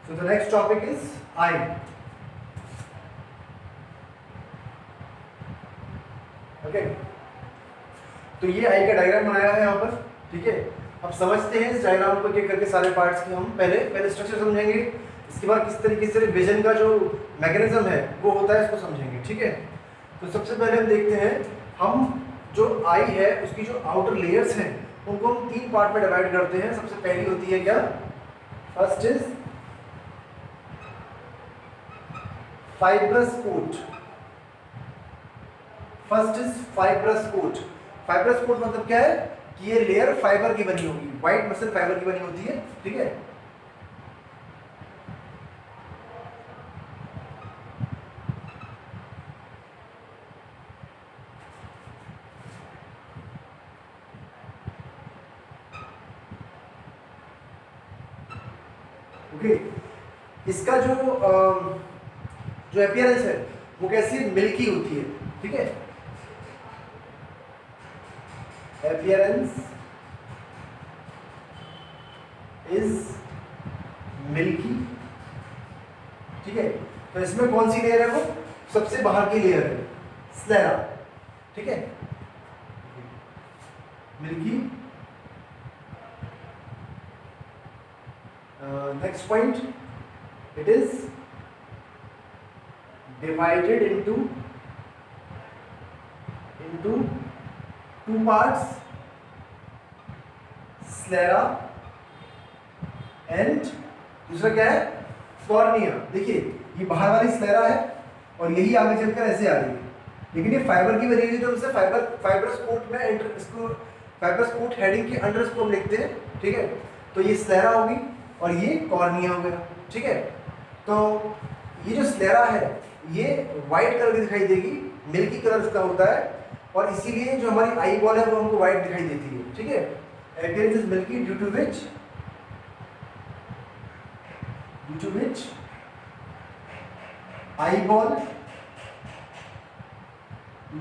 So the next topic is eye. Okay. तो ये आई का डायग्राम बनाया है यहाँ पर, ठीक है। अब समझते हैं इस डायग्राम को एक करके सारे पार्ट्स की। हम पहले स्ट्रक्चर समझेंगे, इसके बाद किस तरीके से विजन का जो मैकेनिज्म है वो होता है, इसको समझेंगे, ठीक है। तो सबसे पहले हम देखते हैं, हम जो आई है उसकी जो आउटर लेयर्स हैं उनको हम 3 पार्ट में डिवाइड करते हैं। सबसे पहली होती है क्या, first is fibrous coat. First is fibrous coat. Fibrous coat मतलब क्या है कि ये लेयर फाइबर की बनी होगी, व्हाइट मसल फाइबर की बनी होती है, ठीक है। ओके, इसका जो अपीयरेंस है वो कैसी मिल्की होती है, ठीक है। अपीयरेंस इज मिल्की, ठीक है। तो इसमें कौन सी लेयर है, वो सबसे बाहर की लेयर है, स्लेरा, ठीक है, milky. Next point, it is divided into 2 parts, sclera and दूसरा क्या है, कॉर्निया। देखिए ये बाहर वाली स्लेरा है और यही आगे चलकर ऐसे आ रही है, लेकिन ये फाइबर की बनी हुई, तो उसे फाइबरस कोट में इसको फाइबरस कोट हेडिंग के अंडर इसको हम लिखते हैं, ठीक है। तो ये स्लेरा होगी और ये कॉर्निया हो गया, ठीक है। तो ये जो स्लेरा है ये वाइट कलर की दिखाई देगी, मिल्की कलर इसका होता है, और इसीलिए जो हमारी आई बॉल है वो हमको वाइट दिखाई देती है, ठीक है। Appearance is milky due to which eyeball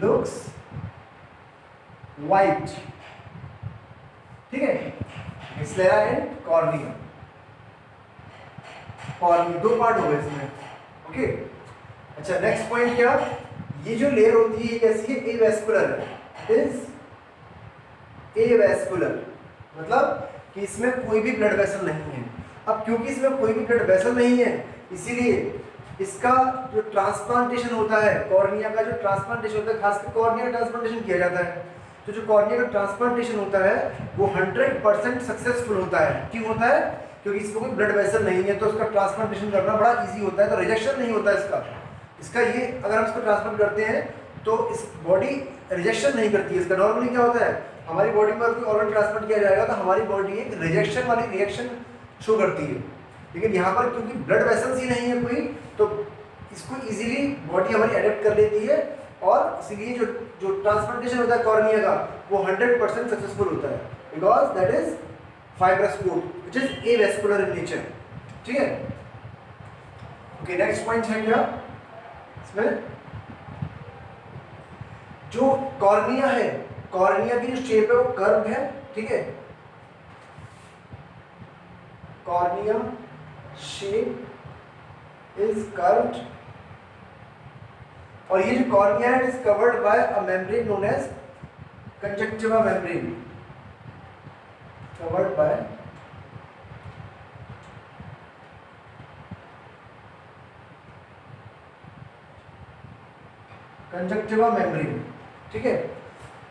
looks white, ठीक है। स्लेरा एंड कॉर्निया, और 2 पार्ट हो गए इसमें, ओके। अच्छा, नेक्स्ट पॉइंट क्या, ये जो लेयर होती है कैसी है, एवेस्कुलर है, इट इज एवेस्कुलर, मतलब कि इसमें कोई भी ब्लड वेसल नहीं है। अब क्योंकि इसमें कोई भी ब्लड वेसल नहीं है, इसीलिए इसका जो ट्रांसप्लांटेशन होता है, कॉर्निया का जो ट्रांसप्लांटेशन होता है, खासकर कॉर्निया ट्रांसप्लांटेशन किया जाता है, तो जो कॉर्निया का ट्रांसप्लांटेशन होता है वो 100% सक्सेसफुल होता है। क्यों होता है, क्योंकि इसको कोई ब्लड वेसल नहीं है, तो उसका ट्रांसप्लांटेशन करना बड़ा इजी होता है, तो रिजेक्शन नहीं होता इसका ये अगर हम इसको ट्रांसप्लांट करते हैं तो इस बॉडी रिजेक्शन नहीं करती है इसका। नॉर्मली क्या होता है, हमारी बॉडी में कोई ऑर्गन ट्रांसप्लांट किया जाएगा तो हमारी बॉडी एक रिजेक्शन वाली रिएक्शन शो करती है, लेकिन यहाँ पर क्योंकि ब्लड वेसल्स ही नहीं है कोई, तो इसको इजीली बॉडी हमारी एडेप्ट कर लेती है, और इसीलिए जो ट्रांसप्लांटेशन होता है कॉर्निया का वो 100% सक्सेसफुल होता है, because that is fibrous coat which is avascular in nature, ठीक है। ओके, नेक्स्ट पॉइंट है क्या, इसमें जो कॉर्निया है, कॉर्निया की जो शेप है वो कर्व है, ठीक है। कॉर्निया शेप इज कर्व्ड, और ये जो कॉर्निया है is covered by a membrane known as conjunctiva membrane, covered by conjunctiva membrane, ठीक है।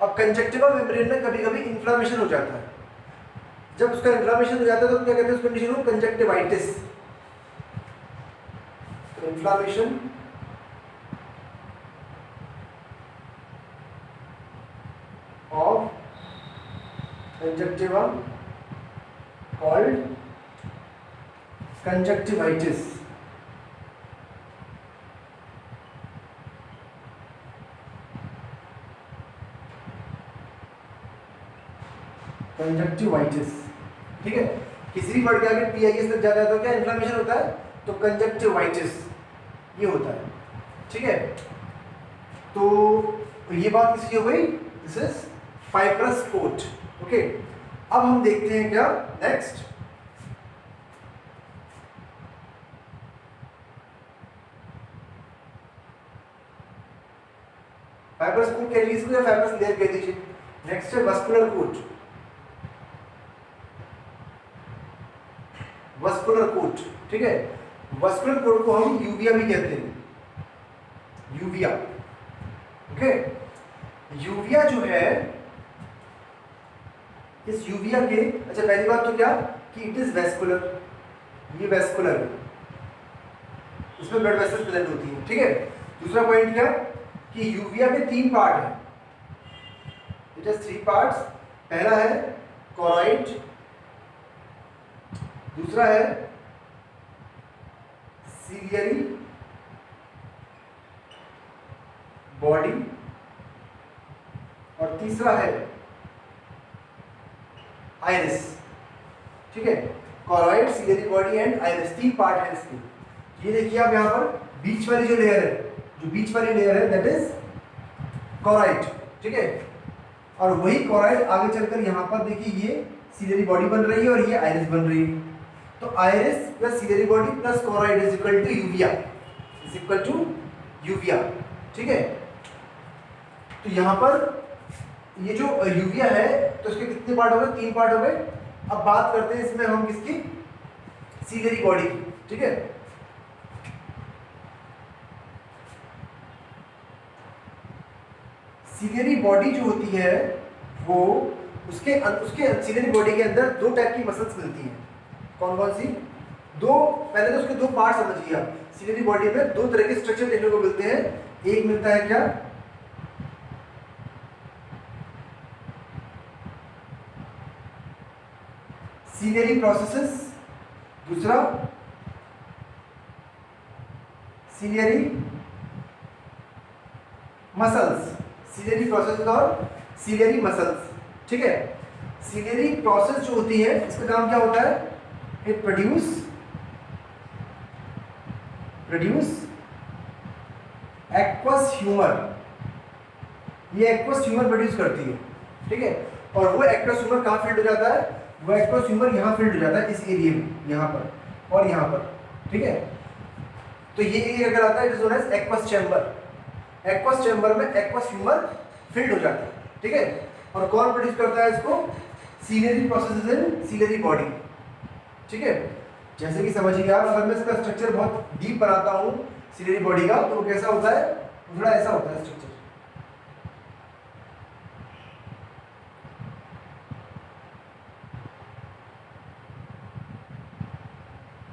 अब कंजक्टिवा मेम्ब्रेन में कभी कभी इन्फ्लामेशन हो जाता है, जब उसका इन्फ्लामेशन हो जाता है तो क्या कहते हैं उस कंडीशन को, कंजक्टिवाइटिस। तो inflammation of conjunctiva called conjunctivitis, conjunctivitis, ठीक है। किसी भी वर्ड के आगे PIS तक जाता है तो क्या इन्फ्लेमेशन होता है, तो कंजक्टिवाइटिस ये होता है, ठीक है। तो ये बात किसकी हो गई, this is fibrous coat, okay. अब हम देखते हैं क्या नेक्स्ट, फाइब्रस कोट कह लीजिए इसको या फाइब्रस लेयर कह दीजिए। नेक्स्ट है वस्कुलर कोट, वस्कुलर कोट, ठीक है। वस्कुलर कोट को हम यूविया भी कहते हैं, यूविया, ओके। यूविया जो है, इस यूविया के, अच्छा पहली बात तो क्या कि इट इज वेस्कुलर, ये वेस्कुलर है, इसमें ब्लड वेसल्स प्रेजेंट होती है, ठीक है। दूसरा पॉइंट क्या कि यूविया के 3 पार्ट हैं, इट हैज 3 पार्ट्स। पहला है कोरॉइड, दूसरा है सीलियरी बॉडी और तीसरा है आइरिस, ठीक है। Choroid, ciliary body and iris, 3 part है इसके। ये देखिए आप यहाँ पर बीच वाली जो लेयर है, जो बीच वाली लेयर है दैट इज कोरॉइड, ठीक है। और वही कोरॉइड आगे चलकर यहाँ पर देखिए ये सीलियरी बॉडी बन रही है और ये आइरिस बन रही है। तो iris plus ciliary body plus choroid is equal to uvea, is equal to uvea, ठीक है। तो यहाँ पर ये जो यूविया है तो इसके कितने पार्ट हो गए, 3 पार्ट हो गए। अब बात करते हैं इसमें हम किसकी, सीलियरी बॉडी की, ठीक है। सीलियरी बॉडी जो होती है वो उसके सीलियरी बॉडी के अंदर 2 टाइप की मसल्स मिलती हैं। कौन कौन सी? 2, पहले तो उसके 2 पार्ट समझिए आप। सीलियरी बॉडी में 2 तरह के स्ट्रक्चर देखने को मिलते हैं। एक मिलता है क्या, सीलियरी प्रोसेसेस, दूसरा सीलियरी मसल्स, सीलियरी प्रोसेसेस और सीलियरी मसल्स, ठीक है। सीलियरी प्रोसेस जो होती है इसका काम क्या होता है, इट प्रोड्यूस एक्वस ह्यूमर, ये एक्वस ह्यूमर प्रोड्यूस करती है, ठीक है। और वो एक्वस ह्यूमर कहाँ फील्ड हो जाता है, वो एक्वस ह्यूमर यहाँ फील्ड हो जाता है, इस एरिया में, यहाँ पर और यहाँ पर, ठीक है। तो ये एरिया अगर आता है it is known as aqueous chamber. Aqueous chamber में एक्वस ह्यूमर फील्ड हो जाता है, ठीक है। और कौन प्रोड्यूस करता है इसको, सीलियरी प्रोसेसेस इन सीलियरी बॉडी, ठीक है। जैसे कि समझिए आप, अगर मैं इसका स्ट्रक्चर बहुत डीप बनाता हूँ सीलियरी बॉडी का, तो कैसा होता है, थोड़ा ऐसा होता है स्ट्रक्चर,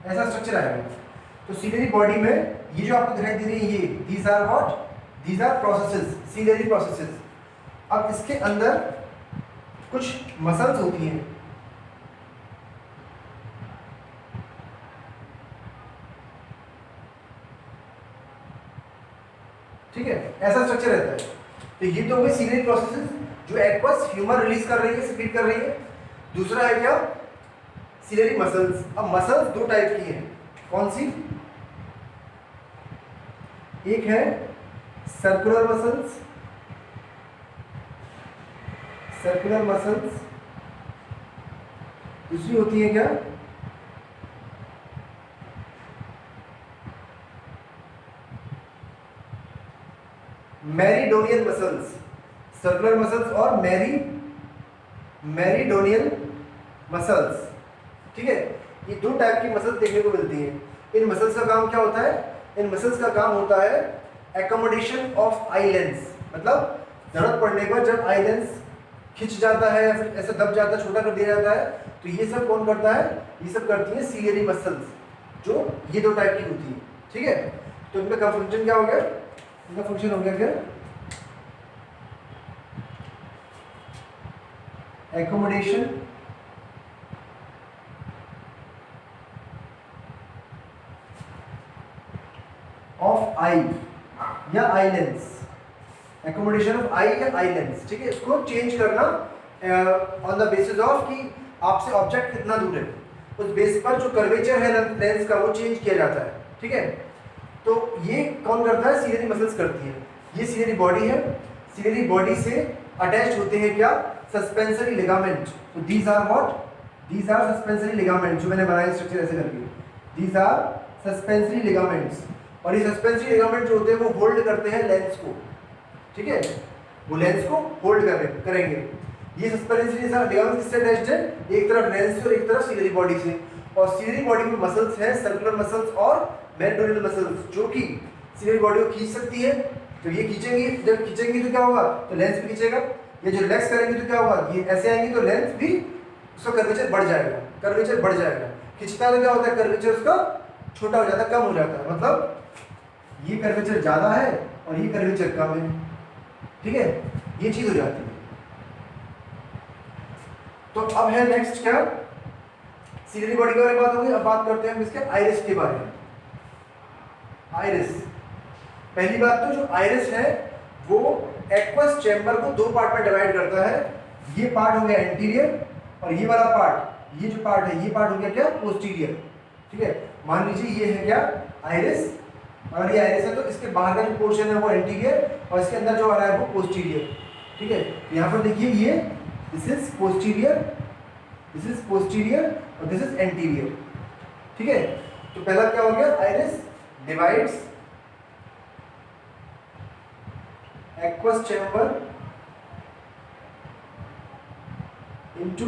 ऐसा स्ट्रक्चर आएगा। तो सीलियरी बॉडी में ये जो आपको दिखाई दे रही है, ये these are what, these are processes, ciliary processes. अब इसके अंदर कुछ मसल्स होती हैं, ठीक है, ऐसा स्ट्रक्चर रहता है। तो ये तो हो गई सीलियरी प्रोसेसेस जो एक्वस ह्यूमर रिलीज कर रही है, सिक्रीट कर रही है। दूसरा है क्या, सीलियरी मसल्स। अब मसल्स 2 टाइप की हैं, कौन सी, एक है सर्कुलर मसल्स, सर्कुलर मसल्स, दूसरी होती है क्या, मेरिडोनियल मसल्स। सर्कुलर मसल्स और मेरिडोनियल मसल्स, ठीक है। ये 2 टाइप की मसल्स देखने को मिलती हैं। इन मसल्स का काम क्या होता है, इन मसल्स का काम होता है एकोमोडेशन ऑफ आई लेंस, मतलब जरूरत पड़ने पर जब आई लेंस खिंच जाता है या फिर ऐसा दब जाता है, छोटा कर दिया जाता है, तो ये सब कौन करता है, ये सब करती है सीलियरी मसल्स, जो ये 2 टाइप की होती है, ठीक है। तो इनका फंक्शन क्या हो गया, इनका फंक्शन हो गया क्या, एकोमोडेशन ऑफ आई या आई लेंस, एकोमोडेशन ऑफ आई या आई लेंस, ठीक है। इसको चेंज करना ऑन द बेसिस ऑफ कि आपसे ऑब्जेक्ट कितना दूर है, उस बेस पर जो कर्वेचर है लेंस का वो चेंज किया जाता है, ठीक है। तो ये कौन करता है, सीलियरी मसल्स करती है। ये सीलियरी बॉडी है, सीलियरी बॉडी से अटैच्ड होते हैं क्या, सस्पेंसरी लिगामेंट। तो these are what, these are suspensory ligament, जो मैंने बनाया स्ट्रक्चर ऐसे करके, दीज आर सस्पेंसरी लिगामेंट्स। और ये सस्पेंसरी लिगामेंट जो होते हैं वो होल्ड करते हैं लेंस को, ठीक है, वो लेंस को होल्ड करेंगे। ये सस्पेंशन लिगामेंट किससे अटैच्ड है, एक तरफ लेंस से और एक तरफ सीलियरी बॉडी से, और सीलियरी बॉडी में मसल्स हैं, सर्कुलर मसल्स और मेरिटोनियल मसल्स, जो कि सीलियरी बॉडी को खींच सकती है। तो ये खींचेंगी, जब खींचेंगी तो क्या होगा, तो लेंस भी खींचेगा। ये जो रिलैक्स करेंगे तो क्या होगा, ये ऐसे आएंगे तो लेंस भी उसका कर्वेचर बढ़ जाएगा, कर्वेचर बढ़ जाएगा। खींचता है तो क्या होता है, कर्वेचर उसका छोटा हो जाता है, कम हो जाता है, मतलब ये कर्वेचर ज़्यादा है और ये कर्वेचर कम है, ठीक है, ये चीज़ हो जाती है। तो अब है नेक्स्ट क्या, सीलियरी बॉडी के बारे में बात होगी। अब बात करते हैं हम इसके आइरिस के बारे में। आइरिस, पहली बात तो जो आइरिस है वो एक्वस चैम्बर को दो पार्ट में डिवाइड करता है। ये पार्ट हो गया एंटीरियर और ये वाला पार्ट, ये जो पार्ट है ये पार्ट हो गया क्या, पोस्टीरियर, ठीक है। मान लीजिए ये है क्या, आइरिस, अगर ये आइरिस है तो इसके बाहर का जो पोर्शन है वो एंटीरियर और इसके अंदर जो आ रहा है वो पोस्टीरियर, ठीक है। यहाँ पर देखिए ये this is posterior, this is posterior और दिस इज एंटीरियर, ठीक है। तो पहला क्या हो गया, iris divides aqueous chamber into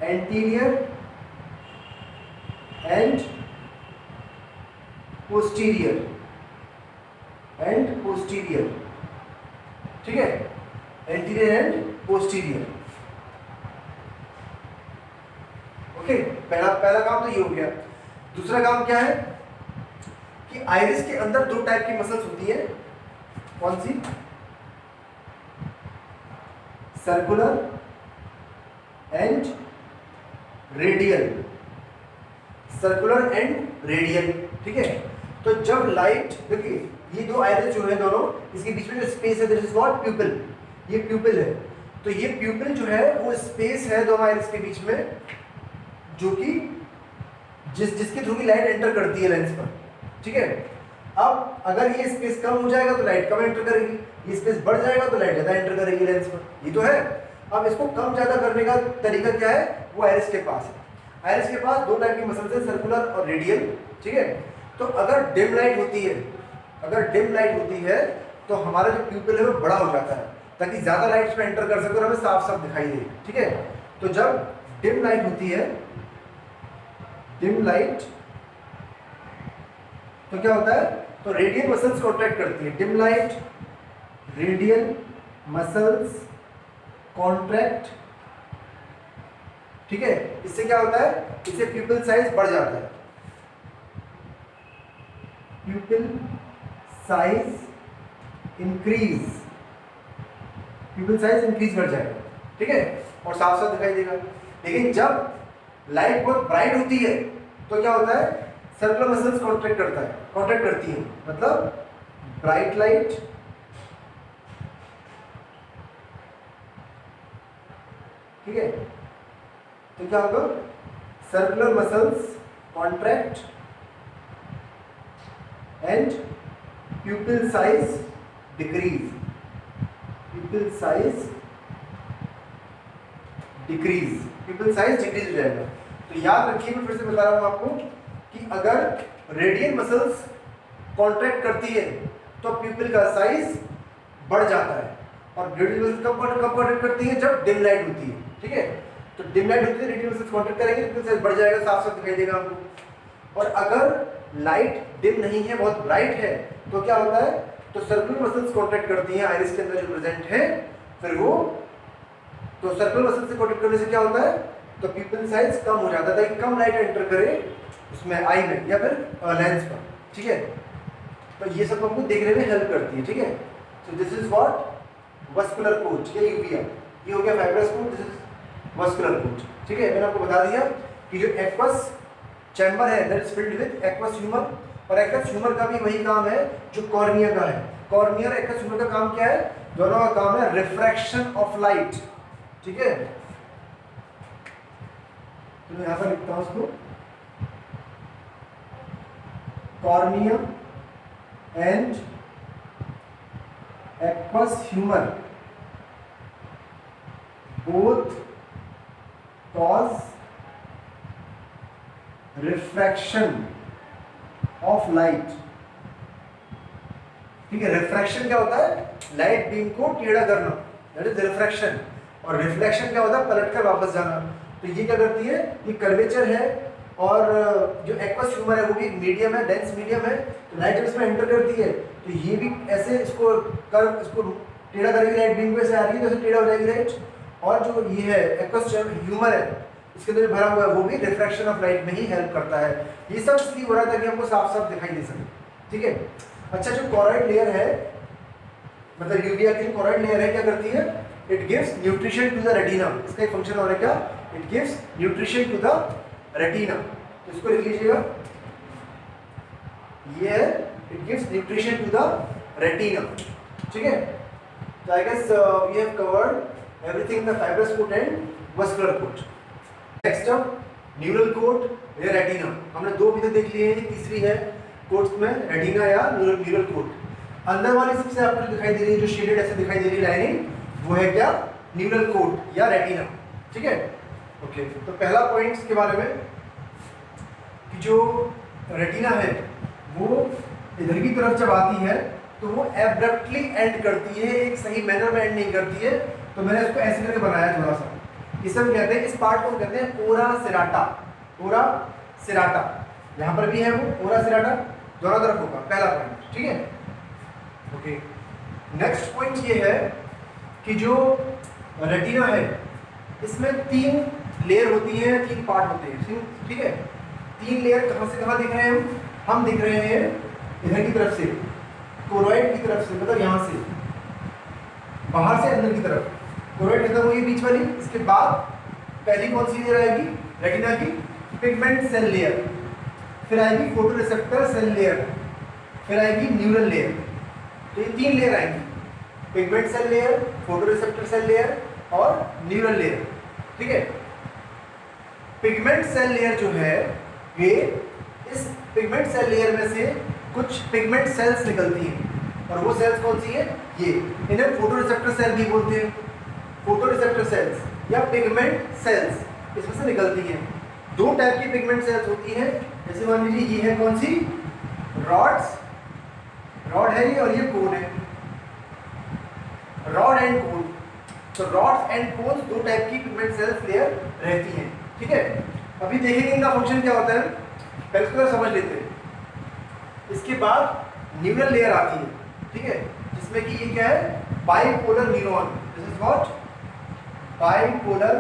anterior and posterior ठीक है, anterior and posterior, ओके। पहला काम तो ये हो गया। दूसरा काम क्या है कि आइरिस के अंदर दो टाइप की मसल्स होती है, कौन सी, circular and radial, circular and radial, ठीक है। तो जब लाइट, देखिए ये दो आइरिस जो है दोनों, इसके बीच में जो स्पेस है दिस इज व्हाट, प्यूपिल, ये प्यूपिल है। तो ये प्यूपिल जो है वो स्पेस है दोनों आइरिस के बीच में, जो कि जिसके थ्रू की लाइट एंटर करती है लेंस पर, ठीक है। अब अगर ये स्पेस कम हो जाएगा तो लाइट कम एंटर करेगी, ये स्पेस बढ़ जाएगा तो लाइट ज़्यादा एंटर करेगी लेंस पर, ये तो है। अब इसको कम ज़्यादा करने का तरीका क्या है, वो आइरिस के पास है। आइरिस के पास दो टाइप की मसल्स हैं, सर्कुलर और रेडियल, ठीक है। तो अगर डिम लाइट होती है, अगर डिम लाइट होती है तो हमारा जो प्यूपिल है वो बड़ा हो जाता है, ताकि ज़्यादा लाइट इसमें एंटर कर सके और हमें साफ साफ दिखाई दे, ठीक है। तो जब डिम लाइट होती है, डिम लाइट, तो क्या होता है, तो रेडियल मसल्स कॉन्ट्रैक्ट करती है। Dim light, radial muscles contract, ठीक है। इससे क्या होता है, इससे प्यूपिल साइज बढ़ जाता है, प्यूपिल साइज इंक्रीज, प्यूपिल साइज इंक्रीज कर जाएगा, ठीक है, और साफ साफ दिखाई देगा। लेकिन जब लाइट बहुत ब्राइट होती है तो क्या होता है, सर्कुलर मसल्स कॉन्ट्रैक्ट करती हैं, मतलब ब्राइट लाइट, ठीक है। तो क्या होगा, circular muscles contract and प्यूपिल size decrease, प्यूपिल size decrease, प्यूपिल size decrease हो जाएगा। तो याद रखिए, मैं फिर से बता रहा हूं आपको कि अगर रेडियल मसल्स कॉन्ट्रैक्ट करती है तो प्यूपिल का साइज बढ़ जाता है, और रेडियल मसल्स कब कॉन्ट्रैक्ट करती है, जब डिम लाइट होती है, ठीक है। तो डिम लाइट होती है, रेडियल मसल्स कॉन्ट्रैक्ट करेंगे, प्यूपिल साइज बढ़ जाएगा, साफ साफ दिखाई देगा आपको। और अगर लाइट डिम नहीं है, बहुत ब्राइट है, तो क्या होता है, तो सर्कुलर मसल्स कॉन्ट्रैक्ट करती हैं आइरिस के अंदर जो प्रेजेंट है, फिर वो, तो सर्कुलर मसल्स से कॉन्ट्रैक्ट करने से क्या होता है, तो प्यूपिल साइज कम हो जाता है, ताकि कम लाइट एंटर करे उसमें, आई में या फिर लेंस पर, ठीक है। तो ये सब हमको देखने में हेल्प करती है, ठीक है। So this is what, vascular coach या यूविया, ये हो गया fibrous coach, this is vascular coach, ठीक है। मैंने आपको बता दिया कि जो एक्वस चैम्बर है that is filled with aqueous humour, और एक्वस ह्यूमर का भी वही काम है जो कॉर्निया का है। कॉर्निया और एक्वस ह्यूमर का काम क्या है, दोनों का काम है रिफ्रैक्शन ऑफ लाइट, ठीक है। तो मैं यहां पर लिखता हूं उसको, cornea and aqueous humour both cause refraction of light, ठीक है। रिफ्रैक्शन क्या होता है, लाइट बीम को टेढ़ा करना, दैट इज रिफ्रैक्शन। और रिफ्लेक्शन क्या होता है, पलटकर वापस जाना। तो ये क्या करती है, ये कर्वेचर है, और जो एक्वस ह्यूमर है वो भी मीडियम है, डेंस मीडियम है। तो लाइट जब इसमें एंटर करती है तो ये भी ऐसे इसको कर्व, इसको टेढ़ा करेगी, लाइट बीम को ऐसे आ रही है तो ऐसे टेढ़ा हो जाएगी लाइट। और जो ये है एक्वस ह्यूमर है, इसके अंदर भरा हुआ है, वो भी रिफ्रैक्शन ऑफ लाइट में ही हेल्प करता है। ये सब इसलिए हो रहा था कि हमको साफ साफ दिखाई दे सके, ठीक है। अच्छा, जो कॉरॉइड लेयर है, मतलब यूविया की जो कॉरॉइड लेयर है, क्या करती है, it gives nutrition to the retina. इसका एक फंक्शन और है क्या, it gives nutrition to the retina. तो इसको लिख लीजिएगा, ये है it gives nutrition to the retina, ठीक है। तो I guess we have covered everything, the fibrous coat and muscular coat. Next up neural coat या रेटिना। हमने दो विधि देख लिए हैं, तीसरी है कोट्स में रेटिना या न्यूरल कोट। अंदर वाली सबसे आपको दिखाई दे रही है, जो शेडेड ऐसे दिखाई दे रही है लाइनिंग, वो है क्या, न्यूरल कोट या रेटिना, ठीक है। ओके, तो पहला पॉइंट इसके बारे में कि जो रेटिना है वो इधर की तरफ जब आती है तो वो एब्रप्टली एंड करती है, एक सही मैनर में एंड नहीं करती है। तो मैंने इसको ऐसे करके बनाया थोड़ा सा, इसे हम कहते हैं, इस पार्ट को कहते हैं ओरा सेराटा। ओरा सेराटा यहाँ पर भी है, वो ओरा सेराटा दोनों तरफ होगा, पहला पॉइंट, ठीक है। ओके, नेक्स्ट पॉइंट ये है कि जो रेटिना है इसमें 3 लेयर होती है, 3 पार्ट होते हैं, ठीक है। 3 लेयर कहाँ से कहाँ दिख रहे हैं हम दिख रहे हैं इधर की तरफ से, कोरोइड की तरफ से, मतलब यहाँ से बाहर से अंदर की तरफ, कोरोइड खत्म हुई बीच वाली। इसके बाद पहली कौन सी लेयर आएगी रेटिना की, पिगमेंट सेल लेयर, फिर आएगी फोटो रिसेप्टर सेल लेयर, फिर आएगी न्यूरल लेयर। तो ये 3 लेयर आएंगी, pigment cell layer, photoreceptor cell layer और न्यूरल लेयर, ठीक है। पिगमेंट सेल लेयर जो है, ये इस पिगमेंट सेल लेयर में से कुछ पिगमेंट सेल्स निकलती हैं, और वो सेल्स कौन सी है, ये, इन्हें फोटो रिसेप्टर सेल भी बोलते हैं। फोटो रिसेप्टर सेल्स या पिगमेंट सेल्स इसमें से निकलती हैं। 2 टाइप की पिगमेंट सेल्स होती हैं, जैसे मान लीजिए ये है कौन सी, रॉड्स, रॉड है ये, और ये कोन है, रॉड एंड कोन। तो रॉड्स एंड कोन्स 2 टाइप की पिगमेंट सेल्स लेयर रहती हैं, ठीक है। अभी देखेंगे इनका फंक्शन क्या होता है, पहले इसको समझ लेते हैं। इसके बाद न्यूरल लेयर आती है, ठीक है, जिसमें कि ये क्या है, bipolar neuron, this is what, bipolar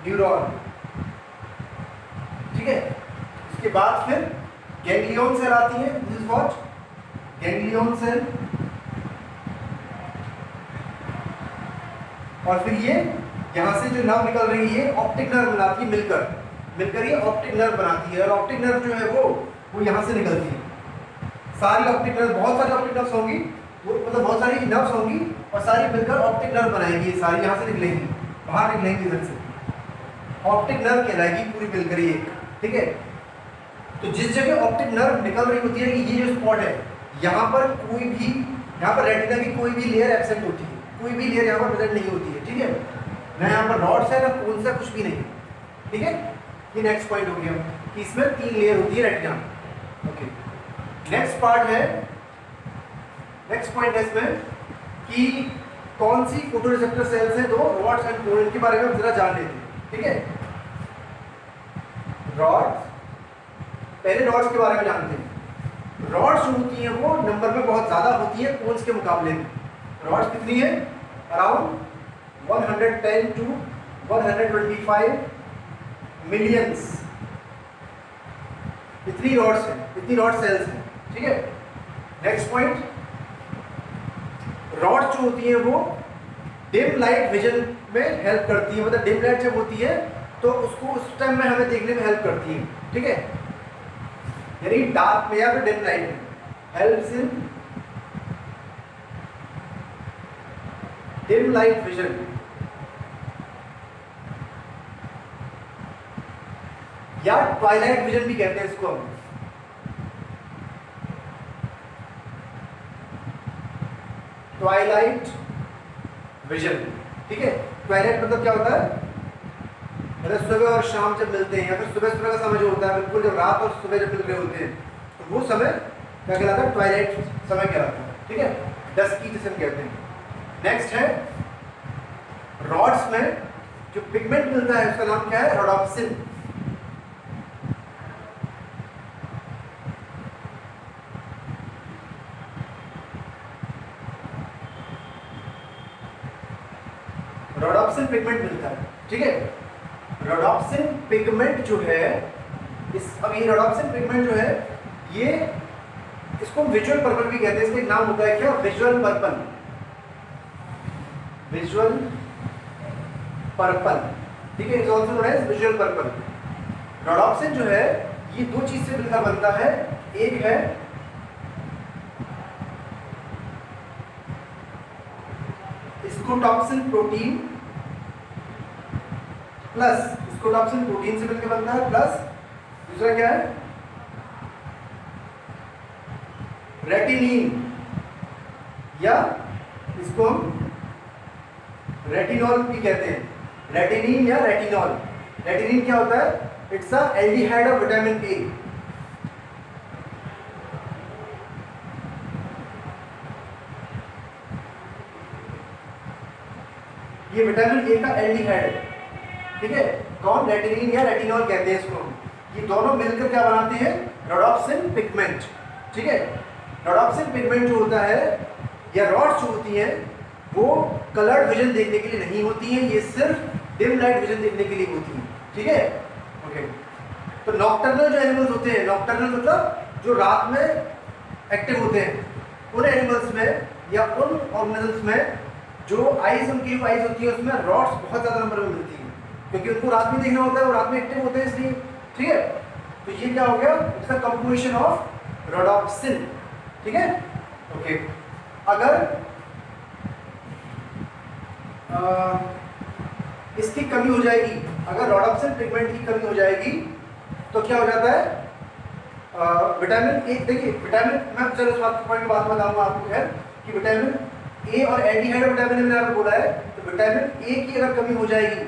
neuron, ठीक है। इसके बाद फिर गैंग्लियन सेल आती है, this is what, ganglion cell, और फिर ये यहाँ से जो नर्व निकल रही है ऑप्टिक नर्व बनाती है, मिलकर ये ऑप्टिक नर्व बनाती है। और ऑप्टिक नर्व जो है वो यहाँ से निकलती है। सारी ऑप्टिक नर्व, बहुत सारी ऑप्टिक नर्व्स होंगी, वो मतलब बहुत सारी नर्व्स होंगी और सारी मिलकर ऑप्टिक नर्व बनाएगी। ये सारी यहाँ से निकलेंगी, बाहर निकलेंगी इधर से, ऑप्टिक नर्व कहलाएगी पूरी मिलकर ये, ठीक है। तो जिस जगह ऑप्टिक नर्व निकल रही होती है, ये जो स्पॉट है, यहाँ पर कोई भी, यहाँ पर रेटिना की कोई भी लेयर एब्सेंट होती है, कोई भी लेयर यहाँ पर प्रेजेंट नहीं होती है, ठीक है। ना यहाँ पर रॉड्स है, ना कोन सा, कुछ भी नहीं, ठीक है। ये नेक्स्ट पॉइंट हो गया कि इसमें 3 लेयर होती है रेटिना। ओके, नेक्स्ट पार्ट है, नेक्स्ट पॉइंट है इसमें कि कौन सी फोटो रिसेप्टर सेल्स हैं, 2 रॉड्स एंड कोन, इनके बारे में हम जरा जान लेते हैं, ठीक है। रॉड्स, पहले रॉड्स के बारे में जानते हैं। रॉड्स जो होती हैं वो नंबर में बहुत ज़्यादा होती है कोन्स के मुकाबले में। रॉड्स कितनी है, अराउंड 110 to 125 मिलियंस, इतनी रॉड्स हैं, इतनी रॉड सेल्स हैं, ठीक है। नेक्स्ट पॉइंट, रॉड्स जो होती हैं वो डिम लाइट विजन में हेल्प करती है, मतलब डिम लाइट जब होती है तो उसको उस टाइम में हमें देखने में हेल्प करती है, ठीक है। यानी डार्क में या फिर डिम लाइट में helps in dim light vision, या ट्वाइलाइट विजन भी कहते हैं इसको हम। ट्वाइलाइट विजन, ठीक है। ट्वाइलाइट मतलब क्या होता है, मतलब सुबह और शाम जब मिलते हैं, या फिर सुबह सुबह का समय जो होता है, बिल्कुल जब रात और सुबह जब मिल रहे होते हैं, तो वो समय क्या कहलाता है? ट्वाइलाइट समय कहलाता है। ठीक है, डस्की जिसे हम कहते हैं। नेक्स्ट है रॉड्स में जो पिगमेंट मिलता है उसका नाम क्या है? रोडोप्सिन। रोडोप्सिन पिगमेंट मिलता है। ठीक है, रोडोप्सिन पिगमेंट जो है अब ये रोडोप्सिन पिगमेंट जो है ये, इसको विजुअल पर्पल भी कहते हैं। इसका एक नाम होता है क्या? Visual purple. विजुअल पर्पल, ठीक है, is also known as visual purple. Rhodopsin जो है ये दो चीज से मिलकर बनता है। एक है स्कोटॉक्सिन प्रोटीन, प्लस स्कोटॉक्सिन प्रोटीन से मिलकर बनता है, प्लस दूसरा क्या है? रेटिनिन, या इसको हम रेटिनॉल भी कहते हैं। रेटिनिन या रेटिनॉल। रेटिनिन क्या होता है? It's a aldehyde of vitamin A. ये विटामिन ए का एल्डिहाइड है। ठीक है, कौन? रेटिनिन या रेटिनॉल कहते हैं इसको। ये दोनों मिलकर क्या बनाते हैं? Rhodopsin pigment. ठीक है, रोडोप्सिन पिगमेंट जो होता है या रॉड्स जो होती हैं वो कलर्ड विजन देखने के लिए नहीं होती हैं, ये सिर्फ डिम लाइट विजन देखने के लिए होती हैं। ठीक है, ओके। तो नॉकटर्नल जो एनिमल्स होते हैं, नॉकटर्नल मतलब जो रात में एक्टिव होते हैं, उन एनिमल्स में या उन ऑर्गेनिजम्स में जो आइज, उनकी जो आइज होती है उसमें रॉड्स बहुत ज़्यादा नंबर में मिलती हैं, क्योंकि उनको रात में देखना होता है, वो रात में एक्टिव होते हैं इसलिए। ठीक है, तो ये क्या हो गया? It's a composition of rhodopsin. ठीक है, ओके। अगर इसकी कमी हो जाएगी, अगर रोडोप्सिन पिगमेंट की कमी हो जाएगी तो क्या हो जाता है? विटामिन ए, देखिए विटामिन, मैं चलो इस बात पॉइंट की बात बताऊंगा आपको है कि विटामिन ए और एल्डिहाइड विटामिन मैंने आपको बोला है, तो विटामिन ए की अगर कमी हो जाएगी,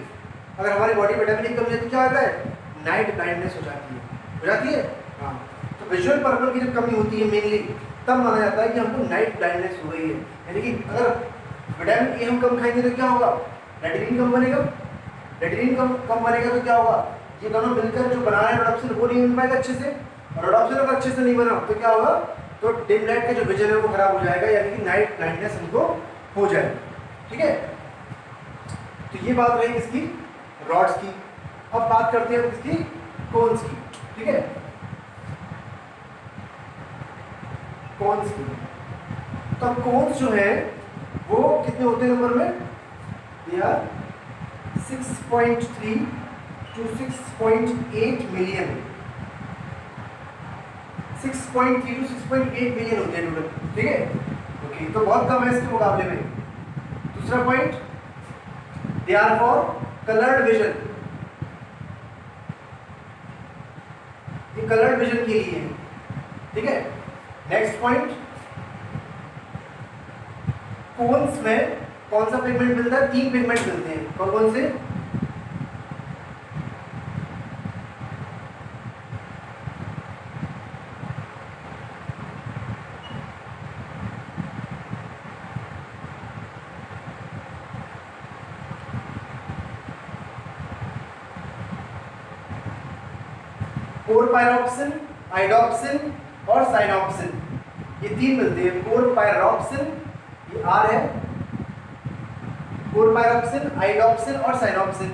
अगर हमारी बॉडी विटामिन ए की कमी हो जाती है, क्या होता है? नाइट ब्लाइंडनेस हो जाती है। हो जाती है, हाँ। तो विजुअल पर्पल की जब कमी होती है मेनली, तब माना जाता है कि हमको नाइट ब्लाइंडनेस हो गई है। यानी कि अगर विटामिन ए हम कम खाएंगे तो क्या होगा? रेटिनिन कम बनेगा। रेटिनिन कम बनेगा तो क्या होगा? ये दोनों मिलकर जो बना रहे हैं रोडोप्सिन, वो नहीं बन पाएगा अच्छे से। रोडोप्सिन अगर अच्छे से नहीं बना तो क्या होगा? तो डिम लाइट का जो विजन है वो खराब हो जाएगा, यानी कि नाइट ब्लाइंडनेस हमको हो जाएगी। ठीक है, तो ये बात रही इसकी रॉड्स की। अब बात करते हैं इसकी कोन्स की। ठीक है, कोन्स की। तो कोन्स जो है वो कितने होते हैं नंबर में? They are 6.3 to 6.8 million. 6.3 to 6.8 million होते हैं टोटल। ठीक है, ओके, तो बहुत कम है इसके मुकाबले में। दूसरा point, they are for coloured vision. ये कलर्ड विजन के लिए है। ठीक है, नेक्स्ट पॉइंट, कोन्स में कौन सा पिगमेंट मिलता है? 3 पिगमेंट मिलते हैं। कौन कौन से? कोरपायरोप्सिन, आइडोप्सिन और साइनोप्सिन, ये 3 मिलते हैं। कोरपायरोप्सिन, ये आर है, कोरपायरोप्सिन, आइडोप्सिन और साइनोप्सिन।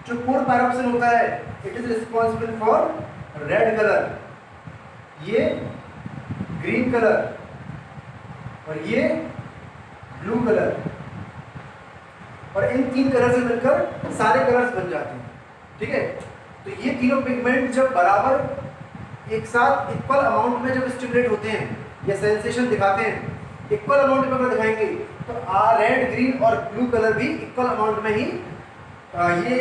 जो कोरपायरोप्सिन होता है it is responsible for red colour, ये ग्रीन कलर और ये ब्लू कलर, और इन 3 कलर से मिलकर सारे कलर्स बन जाते हैं। ठीक है, तो ये तीनों पिगमेंट जब बराबर एक साथ इक्वल अमाउंट में जब स्टिमुलेट होते हैं या सेंसेशन दिखाते हैं, इक्वल अमाउंट में अगर दिखाएंगे तो रेड, ग्रीन और ब्लू कलर भी इक्वल अमाउंट में ही ये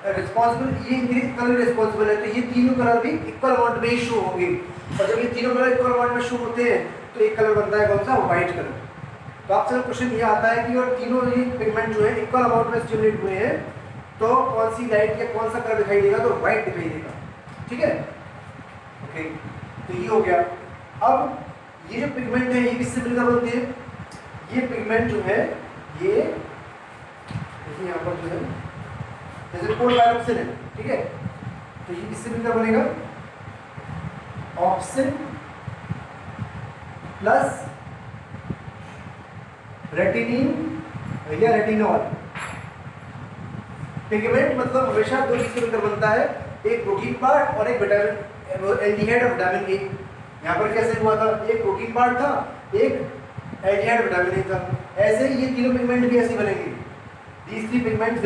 रिस्पॉन्सिबल, ये कलर रिस्पॉन्सिबल है। तो ये तीनों कलर भी इक्वल अमाउंट में ही शो होंगे, और जब ये तीनों कलर इक्वल अमाउंट में शो होते हैं तो एक कलर बनता है कौन सा? White colour. तो आपसे क्वेश्चन ये आता है कि और तीनों ये पिगमेंट जो है इक्वल अमाउंट में स्टिमुलेट हुए हैं तो कौन सी लाइट या कौन सा कलर दिखाई देगा, तो व्हाइट दिखाई देगा, ठीक है। ओके, तो ये हो गया। अब ये जो पिगमेंट है ये किससे मिलकर बनते हैं, ये पिगमेंट जो है ये देखिए यहाँ पर जो है जैसे कोड बायोप्सिन है, ठीक है, तो ये किससे मिलकर बनेगा, ऑप्सिन प्लस रेटिनिन या रेटिनॉल। पिगमेंट मतलब हमेशा दो चीज से मिलकर बनता है, एक प्रोटीन पार्ट और एक विटामिन एल्डिहाइड और विटामिन ए। यहाँ पर कैसे हुआ था, एक प्रोटीन पार्ट था, एक एल्डिहाइड विटामिन ए था। ऐसे ही ये तीनों पिगमेंट भी ऐसे बनेंगे। These three pigments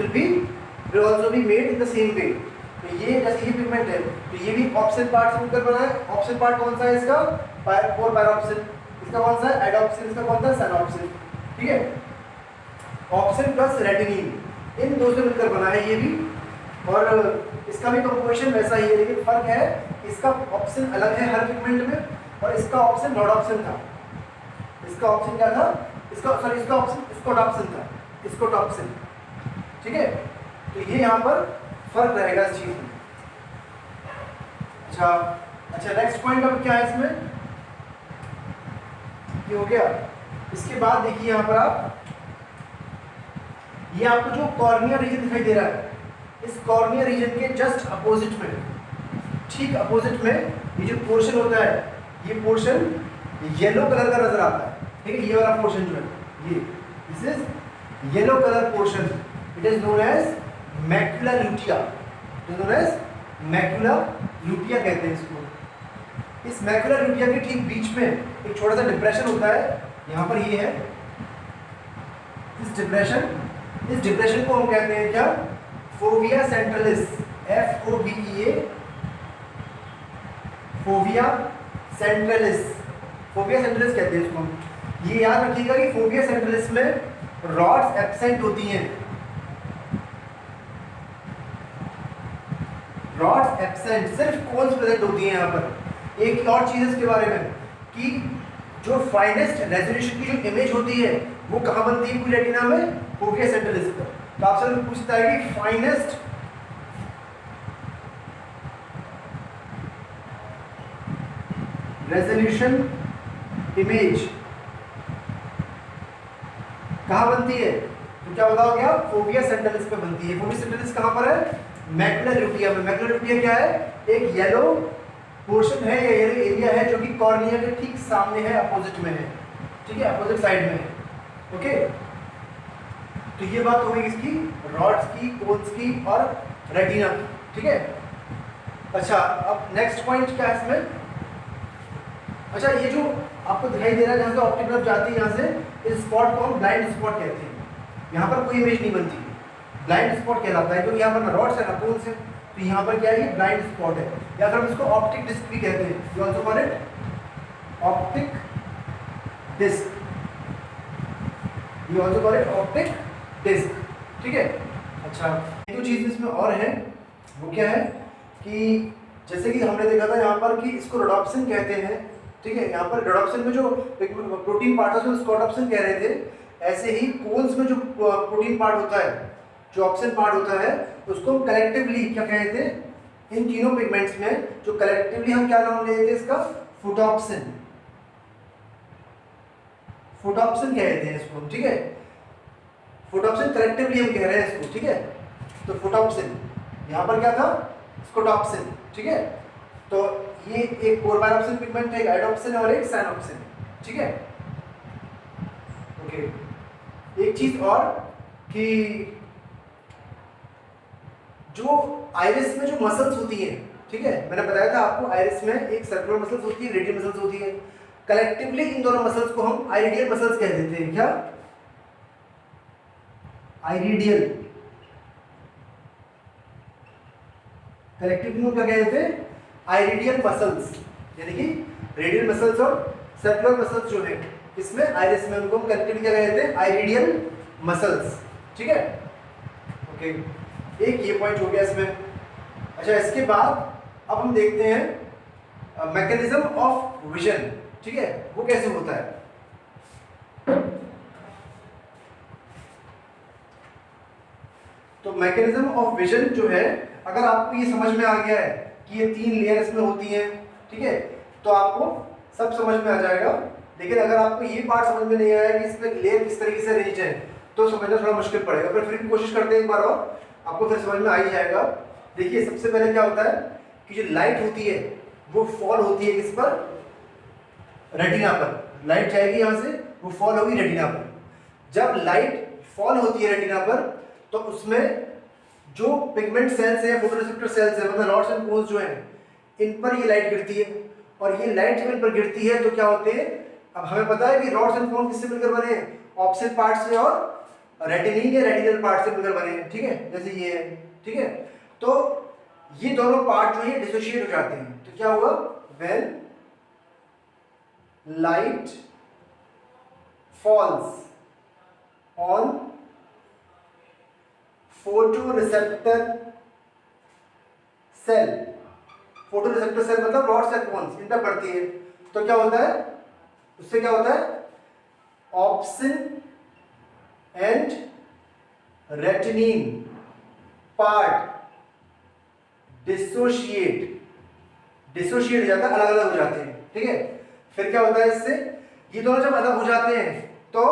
will also be made in the same way। तो ये जैसे ये पिगमेंट है तो ये भी ऑप्सिन पार्ट से मिलकर बना है। ऑप्सिन पार्ट कौन सा है इसका, 4 पैराऑप्सिन, इसका कौन सा है एडॉप्सिन, इसका कौन सा है सैनऑप्सिन, ठीक है। ऑप्सिन प्लस रेटिनिन इन दो से मिलकर बना है ये भी, और इसका भी कंपोजिशन वैसा ही है, लेकिन फर्क है इसका ऑप्सिन अलग है हर पिगमेंट में, और इसका ऑप्सिन रोडॉप्सिन था। इसका ऑप्सिन क्या था, इसका सॉरी इसका ऑप्सिन स्कोटॉप्सिन था, स्कोटॉप्सिन, ठीक है। तो ये यहाँ पर फर्क रहेगा इस चीज में। अच्छा नेक्स्ट पॉइंट अब क्या है इसमें, ये हो गया। इसके बाद देखिए यहाँ पर आप, ये आपको जो कॉर्निया रीजन दिखाई दे रहा है, इस कॉर्निया रीजन के जस्ट अपोजिट में, ठीक अपोजिट में ये जो पोर्शन होता है, ये पोर्शन येलो कलर का नजर आता है, ठीक है। ये वाला पोर्शन जो है ये this is yellow colour portion, it is known as macula lutea, macula lutea कहते हैं इसको। इस मैक्युला ल्यूटिया के ठीक बीच में एक छोटा सा डिप्रेशन होता है, यहाँ पर ये है इस डिप्रेशन को हम कहते हैं क्या, fovea centralis, FOVEA, fovea centralis कहते हैं इसको। ये याद रखिएगा कि फोविया सेंट्रलिस में रॉड्स एब्सेंट होती हैं, रॉड्स एब्सेंट, सिर्फ कोन्स प्रेजेंट होती हैं यहाँ पर। एक और चीज इसके बारे में कि जो फाइनेस्ट रेजोल्यूशन की जो इमेज होती है वो कहाँ बनती है पूरी रेटिना में, फोविया सेंट्रलिस पर। तो आपसे पूछता है कि फाइनेस्ट रेजोल्यूशन इमेज कहाँ बनती है, तो क्या बताओगे आप, फोविया सेंट्रलिस पे बनती है। फोविया सेंट्रलिस कहाँ पर है, मैक्युला ल्यूटिया में। मैक्युला ल्यूटिया क्या है, एक येलो पोर्शन है या येलो एरिया है जो कि कॉर्निया के ठीक सामने है, अपोजिट में है, ठीक है, अपोजिट साइड में है। ओके, तो ये बात हो गई इसकी रॉड्स की, कोन्स की और रेटिना की, ठीक है। अच्छा, अब नेक्स्ट पॉइंट क्या है इसमें, अच्छा ये जो आपको दिखाई दे रहा है जहाँ से ऑप्टिक नर्व जाती है, यहाँ से इस स्पॉट को हम ब्लाइंड स्पॉट कहते हैं। यहाँ पर कोई इमेज नहीं बनती, ब्लाइंड स्पॉट कहलाता है, क्योंकि यहाँ पर ना रॉड्स है ना कोन्स है, तो यहाँ पर क्या है, ये ब्लाइंड स्पॉट है, या फिर हम इसको ऑप्टिक डिस्क भी कहते हैं। You also call it optic disc, you also call it optic disc, ठीक है। अच्छा, एक चीज इसमें और है, वो क्या है कि जैसे कि हमने देखा था यहाँ पर कि इसको रोडॉप्सिन कहते हैं, ठीक है। यहाँ पर रोडॉप्सिन में जो प्रोटीन पार्ट था उसको स्कोटॉप्सिन कह रहे थे, ऐसे ही कोन्स में जो प्रोटीन पार्ट होता है, जो ऑप्सिन पार्ट होता है, उसको हम कलेक्टिवली क्या कहते हैं, इन तीनों पिगमेंट्स में जो कलेक्टिवली हम क्या नाम लेते हैं इसका, फोटॉप्सिन, फोटॉप्सिन कहते हैं इसको, ठीक है। फोटॉप्सिन कलेक्टिवली हम कह रहे हैं इसको, ठीक है। तो फोटॉप्सिन, यहाँ पर क्या था, स्कोटॉप्सिन, ठीक है। तो ये एक कोरबायोप्सिन पिगमेंट है, एक आइडोप्सिन और एक साइनोप्सिन, ठीक है। ओके, एक चीज और कि जो आइरिस में जो मसल्स होती हैं, ठीक है, मैंने बताया था आपको आइरिस में एक सर्कुलर मसल्स होती है, रेडियल मसल्स होती है। कलेक्टिवली इन दोनों मसल्स को हम आइरिडियल मसल्स कह देते हैं। क्या, आइरिडियल, कलेक्टिवली क्या कह देते हैं, आइरिडियल मसल्स, यानी कि रेडियल मसल्स और सर्कुलर मसल्स जो है इसमें आइरिस में उनको हम कलेक्टिवली क्या कहते हैं, आइरिडियल मसल्स, ठीक है। ओके, एक ये पॉइंट हो गया इसमें। अच्छा, इसके बाद अब हम देखते हैं मैकेनिज्म ऑफ विजन, ठीक है, वो कैसे होता है। तो मैकेनिज्म ऑफ विजन जो है, अगर आपको ये समझ में आ गया है कि ये 3 लेयर इसमें होती हैं, ठीक है, तो आपको सब समझ में आ जाएगा। लेकिन अगर आपको ये पार्ट समझ में नहीं आया कि इसमें लेयर किस तरीके से अरेंज है, तो समझना थोड़ा मुश्किल पड़ेगा। पर फिर भी कोशिश करते हैं एक बार और, आपको फिर समझ में आ ही जाएगा। देखिए सबसे पहले क्या होता है कि जो लाइट होती है वो फॉल होती है किस पर, रेटिना पर। लाइट जाएगी यहाँ से, वो फॉल होगी रेटिना पर। जब लाइट फॉल होती है रेटिना पर, तो उसमें जो पिगमेंट सेल्स हैं, फोटोरिसेप्टर सेल्स हैं, मतलब रॉड्स एंड कोन्स जो हैं, इन पर ये लाइट गिरती है। और ये लाइट जब इन पर गिरती है तो क्या होते हैं, अब हमें पता है कि रॉड्स एंड कोन्स किससे मिलकर बने हैं, ऑप्सिट पार्ट से और रेटिनिन या रेटिनल पार्ट से मिलकर बने हैं, ठीक है, जैसे ये है, ठीक है। तो ये दोनों पार्ट जो है डिसोशिएट हो जाते हैं। तो क्या हुआ, when light falls on photoreceptor cell, photoreceptor cell मतलब रॉड्स एंड कोन्स, इन पर पड़ती है, तो क्या होता है, उससे क्या होता है, ऑप्सिन एंड रेटिनिन पार्ट डिसोशिएट हो जाता है, अलग अलग हो जाते हैं, ठीक है। फिर क्या होता है इससे, ये दोनों जब अलग हो जाते हैं तो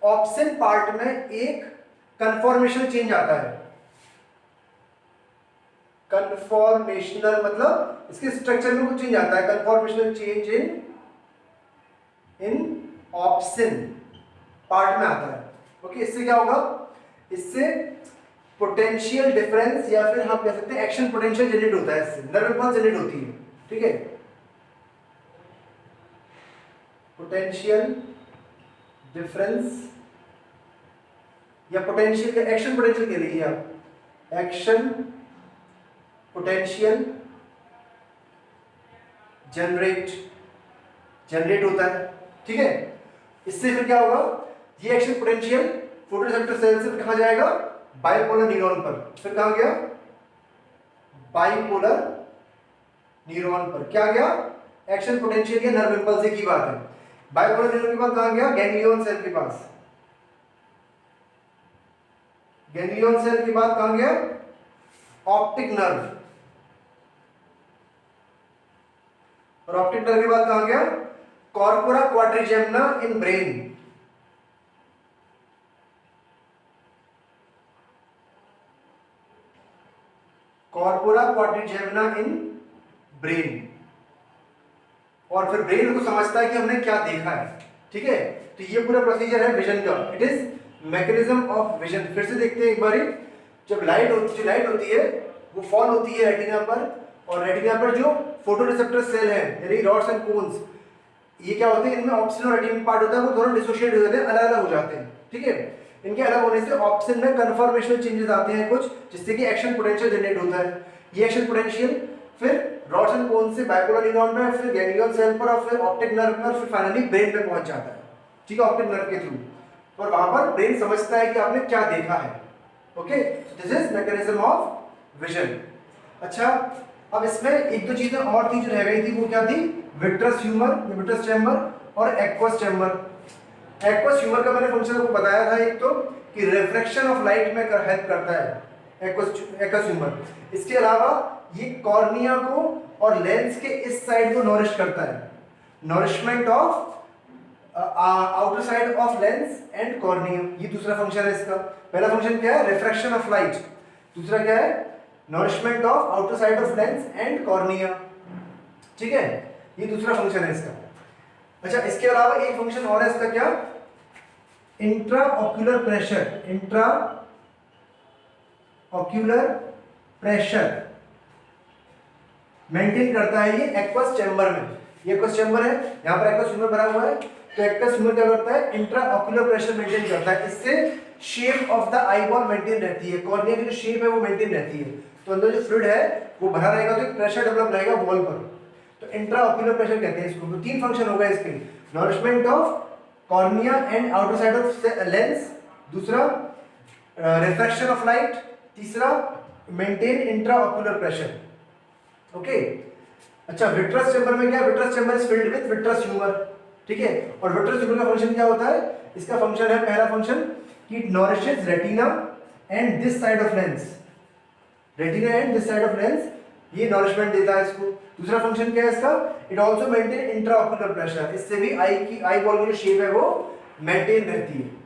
ऑप्सिन पार्ट में एक कन्फॉर्मेशन चेंज आता है। कन्फॉर्मेशनल मतलब इसके स्ट्रक्चर में कुछ चेंज आता है, conformational change in obscene part में आता है। ओके, इससे क्या होगा, इससे पोटेंशियल डिफरेंस या फिर हम कह सकते हैं एक्शन पोटेंशियल जनरेट होता है, इससे नर्व इम्पल्स जनरेट होती है, ठीक है। पोटेंशियल डिफरेंस या पोटेंशियल एक्शन पोटेंशियल कह लीजिए आप, एक्शन पोटेंशियल जनरेट होता है, ठीक है। इससे फिर क्या होगा, ये एक्शन पोटेंशियल फोटोरिसेप्टर सेल से कहां जाएगा, बाइपोलर न्यूरॉन पर। फिर कहां गया, बाइपोलर न्यूरॉन पर। क्या गया, एक्शन पोटेंशियल या नर्व इंपल्स की बात है। बाइपोलर न्यूरॉन के बाद कहां गया, गैंग्लियन सेल के पास। गैंग्लियन सेल के बाद कहां गया, ऑप्टिक नर्व। और ऑप्टिक नर्व के बाद कहां गया, corpora quadrigemina in brain. Corpora quadrigemina in brain. और फिर ब्रेन को समझता है कि हमने क्या देखा है, ठीक है। तो ये पूरा प्रोसीजर है विजन का, it is mechanism of vision. फिर से देखते हैं एक बारी, जब लाइट होती है वो फॉल होती है रेटिना पर, और रेटिना पर जो फोटोरिसेप्टर सेल है यानी रॉड्स एंड कोन्स, ये क्या होते हैं, इनमें ऑप्सिन और रेटिनिन पार्ट होता है, वो दोनों डिसोशिएट हो जाते हैं, अलग अलग हो जाते हैं, ठीक है। इनके अलग होने से ऑप्सिन में कन्फॉर्मेशनल चेंजेस आते हैं कुछ, जिससे कि एक्शन पोटेंशियल जनरेट होता है। ये एक्शन पोटेंशियल फिर रॉड्स एंड कोन्स से बाइपोलर न्यूरॉन में, फिर गैंग्लियन सेल पर, और फिर ऑप्टिक नर्व पर, फिर फाइनली ब्रेन पे पहुंच जाता है, ठीक है, ऑप्टिक नर्व के थ्रू। और वहां पर ब्रेन समझता है कि आपने क्या देखा है। Okay, this is mechanism of vision. अच्छा, अब इसमें एक दो चीजें और थी जो रह गई थी, वो क्या थी, विट्रस ह्यूमर, विट्रस चैम्बर और एक्वस चैम्बर। एक्वस ह्यूमर का मैंने फंक्शन आपको बताया था, एक तो कि रिफ्रैक्शन ऑफ लाइट में हेल्प करता है एक्वस ह्यूमर। इसके अलावा ये कॉर्निया को और लेंस के इस साइड को नॉरिश करता है, nourishment of outer side of lens and cornea, ये दूसरा फंक्शन है इसका। पहला फंक्शन क्या है, रिफ्रैक्शन ऑफ लाइट, दूसरा क्या है, nourishment of outer side of lens and cornea, ठीक है, ये दूसरा फंक्शन है इसका। अच्छा, इसके अलावा एक फंक्शन और है इसका, क्या, intra ocular pressure. Intra ocular pressure maintain करता है ये एक्वस चैम्बर में। ये एक्वस चैम्बर है, यहां पर एक्वस ह्यूमर भरा हुआ है, तो एक्वस ह्यूमर क्या करता है, इंट्रा ऑक्यूलर प्रेशर मेंटेन करता है। इससे shape of the eye ball maintain रहती है, कॉर्निया की जो शेप है वो मेंटेन रहती है। तो अंदर जो फ्लूइड है वो भरा रहेगा, तो एक प्रेशर डेवलप रहेगा वॉल पर, तो इंट्रा ऑक्यूलर प्रेशर कहते हैं इसको। तो तीन फंक्शन हो गए इसके, nourishment of cornea and outer side of lens, दूसरा रिफ्रैक्शन ऑफ लाइट, तीसरा maintain intra ocular pressure. Okay, अच्छा, विट्रस चैम्बर में क्या, vitreous chamber is filled with vitreous humour, ठीक है। और विट्रस ह्यूमर का फंक्शन क्या होता है, इसका फंक्शन है, पहला फंक्शन कि it nourishes retina and this side of lens, retina and this side of lens, ये नॉरिशमेंट देता है इसको। दूसरा फंक्शन क्या है इसका, it also maintain intraocular pressure, इससे भी आई बॉल की जो शेप है वो मेंटेन रहती है।